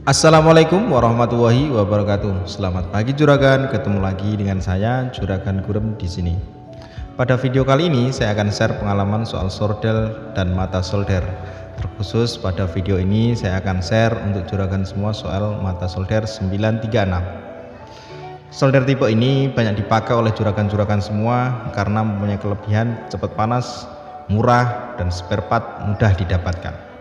Assalamualaikum warahmatullahi wabarakatuh. Selamat pagi juragan, ketemu lagi dengan saya Juragan Gurem di sini. Pada video kali ini saya akan share pengalaman soal solder dan mata solder. Terkhusus pada video ini saya akan share untuk juragan semua soal mata solder 936. Solder tipe ini banyak dipakai oleh juragan-juragan semua karena mempunyai kelebihan cepat panas, murah, dan spare part mudah didapatkan.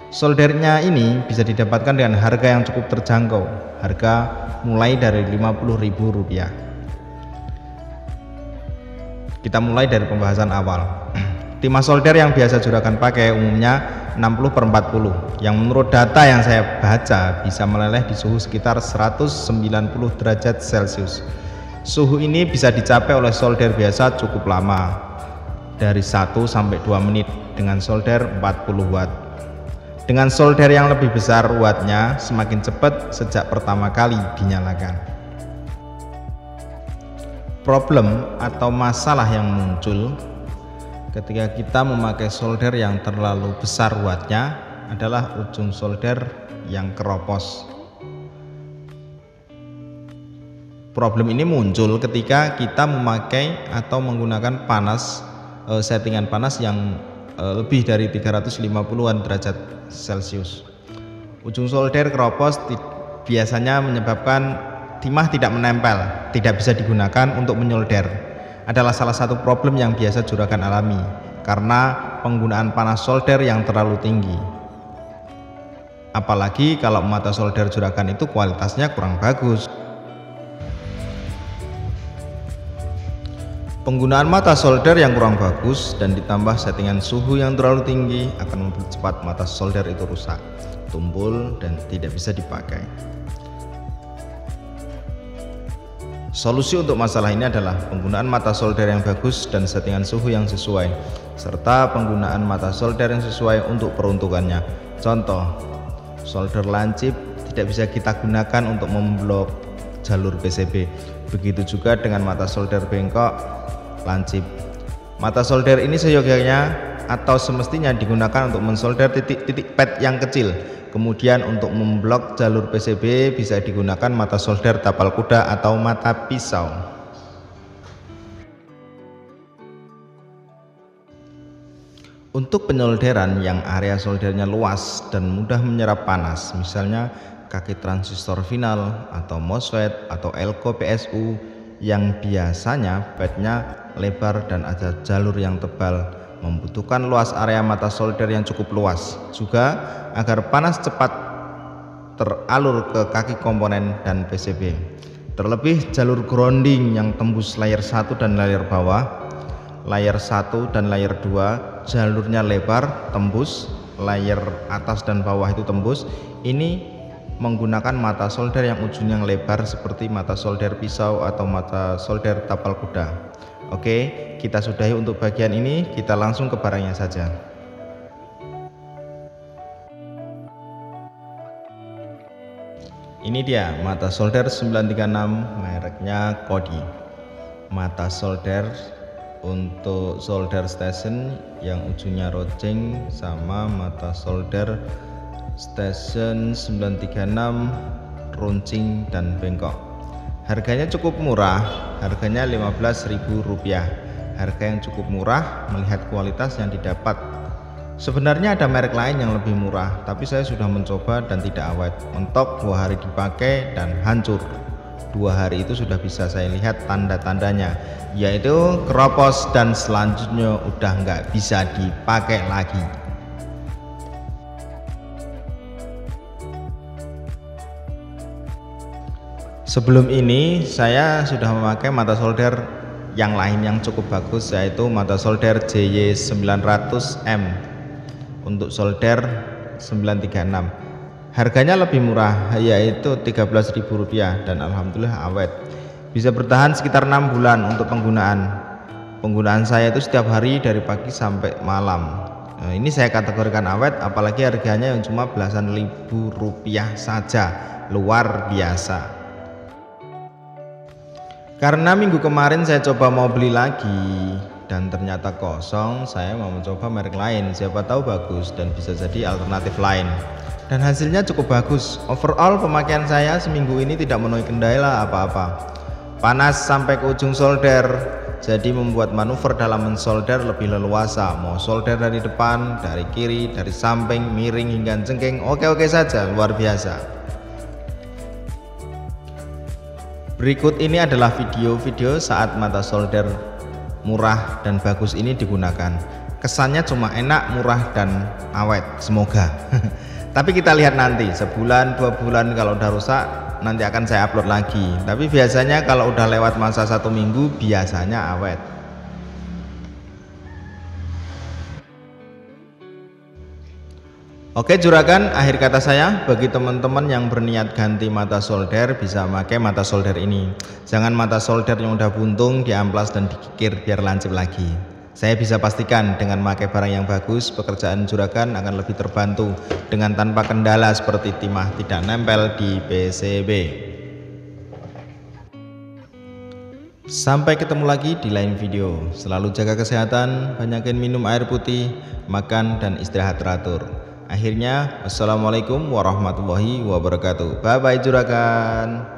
Soldernya ini bisa didapatkan dengan harga yang cukup terjangkau, harga mulai dari Rp50.000. Kita mulai dari pembahasan awal. Timah solder yang biasa juragan pakai umumnya 60/40, yang menurut data yang saya baca bisa meleleh di suhu sekitar 190 derajat Celcius. Suhu ini bisa dicapai oleh solder biasa cukup lama, dari 1 sampai 2 menit dengan solder 40 watt. Dengan solder yang lebih besar wattnya semakin cepat sejak pertama kali dinyalakan. Problem atau masalah yang muncul ketika kita memakai solder yang terlalu besar wattnya adalah ujung solder yang keropos. Problem ini muncul ketika kita memakai atau menggunakan settingan panas yang lebih dari 350-an derajat Celcius. Ujung solder keropos biasanya menyebabkan timah tidak menempel, tidak bisa digunakan untuk menyolder. Adalah salah satu problem yang biasa juragan alami karena penggunaan panas solder yang terlalu tinggi. Apalagi kalau mata solder juragan itu kualitasnya kurang bagus. Penggunaan mata solder yang kurang bagus dan ditambah settingan suhu yang terlalu tinggi akan mempercepat mata solder itu rusak, tumpul, dan tidak bisa dipakai. Solusi untuk masalah ini adalah penggunaan mata solder yang bagus dan settingan suhu yang sesuai, serta penggunaan mata solder yang sesuai untuk peruntukannya. Contoh, solder lancip tidak bisa kita gunakan untuk memblok jalur PCB. Begitu juga dengan mata solder bengkok lancip. Mata solder ini seyogyanya atau semestinya digunakan untuk mensolder titik-titik pad yang kecil. Kemudian untuk memblok jalur PCB bisa digunakan mata solder tapal kuda atau mata pisau. Untuk penyolderan yang area soldernya luas dan mudah menyerap panas, misalnya kaki transistor final atau MOSFET atau elko PSU yang biasanya padnya lebar dan ada jalur yang tebal, membutuhkan luas area mata solder yang cukup luas juga agar panas cepat teralur ke kaki komponen dan PCB. Terlebih jalur grounding yang tembus layer 1 dan layer bawah, layer 1 dan layer 2 jalurnya lebar tembus, layer atas dan bawah itu tembus. Ini menggunakan mata solder yang ujungnya lebar seperti mata solder pisau atau mata solder tapal kuda. Oke, kita sudahi untuk bagian ini, kita langsung ke barangnya saja. Ini dia mata solder 936 mereknya Kodi. Mata solder untuk solder station yang ujungnya rojeng sama mata solder station 936 runcing dan bengkok. Harganya cukup murah, harganya Rp15.000. Harga yang cukup murah melihat kualitas yang didapat. Sebenarnya ada merek lain yang lebih murah, tapi saya sudah mencoba dan tidak awet. Mentok 2 hari dipakai dan hancur. 2 hari itu sudah bisa saya lihat tanda-tandanya, yaitu keropos dan selanjutnya udah nggak bisa dipakai lagi. Sebelum ini saya sudah memakai mata solder yang lain yang cukup bagus, yaitu mata solder JY900M untuk solder 936. Harganya lebih murah, yaitu Rp13.000, dan alhamdulillah awet. Bisa bertahan sekitar 6 bulan untuk penggunaan saya itu setiap hari dari pagi sampai malam. Ini saya kategorikan awet, apalagi harganya yang cuma belasan ribu rupiah saja, luar biasa. Karena minggu kemarin saya coba mau beli lagi dan ternyata kosong, saya mau mencoba merek lain, siapa tahu bagus dan bisa jadi alternatif lain. dan hasilnya cukup bagus. Overall pemakaian saya seminggu ini tidak menemui kendala apa-apa. Panas sampai ke ujung solder, jadi membuat manuver dalam mensolder lebih leluasa. Mau solder dari depan, dari kiri, dari samping, miring hingga jengking, oke-oke saja, luar biasa. Berikut ini adalah video-video saat mata solder murah dan bagus ini digunakan. Kesannya cuma enak, murah, dan awet, semoga. Tapi kita lihat nanti, sebulan, 2 bulan kalau udah rusak, nanti akan saya upload lagi. Tapi biasanya kalau udah lewat masa 1 minggu, biasanya awet. Oke juragan, akhir kata saya, bagi teman-teman yang berniat ganti mata solder bisa pakai mata solder ini. Jangan mata solder yang udah buntung, diamplas dan dikikir biar lancip lagi. Saya bisa pastikan dengan memakai barang yang bagus, pekerjaan juragan akan lebih terbantu dengan tanpa kendala seperti timah tidak nempel di PCB. Sampai ketemu lagi di lain video. Selalu jaga kesehatan, banyakin minum air putih, makan dan istirahat teratur. Akhirnya, wassalamualaikum warahmatullahi wabarakatuh. Bye bye juragan.